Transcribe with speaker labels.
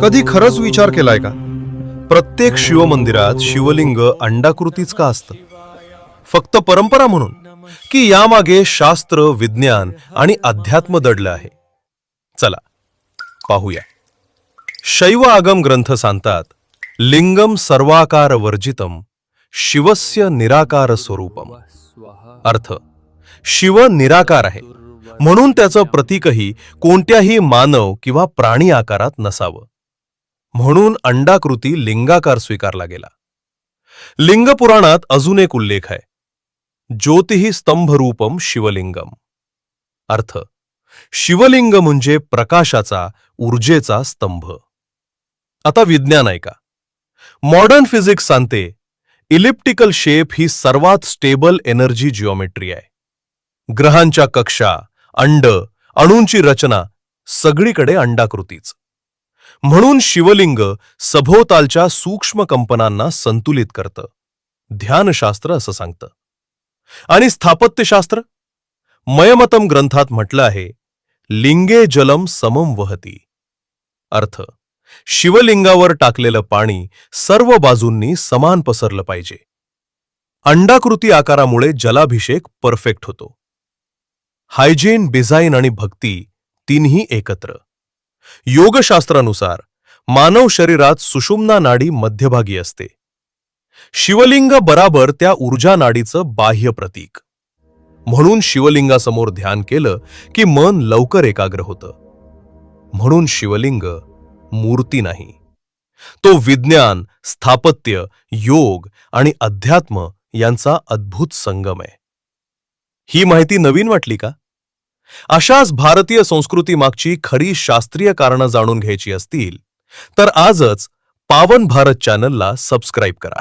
Speaker 1: कधी खरंच विचार केलाय का? प्रत्येक शिवमंदिरात शिवलिंग अंडाकृतीच का असतं? फक्त परंपरा म्हणून, की यामागे शास्त्र, विज्ञान आणि अध्यात्म दडलं आहे? चला पाहूया. शैव आगम ग्रंथ सांगतात, लिंगम सर्वाकार वर्जितम शिवस्य निराकार स्वरूपम. अर्थ, शिव निराकार आहे, म्हणून त्याचं प्रतीकही कोणत्याही मानव किंवा प्राणी आकारात नसावं. म्हणून अंडाकृती लिंगाकार स्वीकारला गेला. लिंग पुराणात अजून एक उल्लेख आहे, ज्योतिः स्तंभरूपम शिवलिंगम. अर्थ, शिवलिंग म्हणजे प्रकाशाचा, ऊर्जेचा स्तंभ. आता विज्ञान ऐका. मॉडर्न फिजिक्स सांगते, इलिप्टिकल शेप ही सर्वात स्टेबल एनर्जी जिओमेट्री आहे. ग्रहांच्या कक्षा, अंड, अणूंची रचना सगळीकडे अंडाकृतीच. म्हणून शिवलिंग सभोवतालच्या सूक्ष्म कंपनांना संतुलित करतं, ध्यानशास्त्र असं सांगतं. आणि स्थापत्यशास्त्र, मयमतम ग्रंथात म्हटलं आहे, लिंगे जलम समम वहती. अर्थ, शिवलिंगावर टाकलेलं पाणी सर्व बाजूंनी समान पसरलं पाहिजे. अंडाकृती आकारामुळे जलाभिषेक परफेक्ट होतो. हायजीन, डिझाईन आणि भक्ती तीनही एकत्र. योगशास्त्रानुसार मानव शरीरात सुषुम्ना नाडी मध्यभागी असते. शिवलिंग बराबर त्या ऊर्जा नाडीचं बाह्य प्रतीक. म्हणून शिवलिंगासमोर ध्यान केलं की मन लवकर एकाग्र होतं. म्हणून शिवलिंग मूर्ती नाही, तो विज्ञान, स्थापत्य, योग आणि अध्यात्म यांचा अद्भुत संगम आहे. ही माहिती नवीन वाटली का? अशाच भारतीय संस्कृती मागची खरी शास्त्रीय कारणं जाणून घ्यायची असतील तर आजच पावन भारत चॅनलला सबस्क्राईब करा.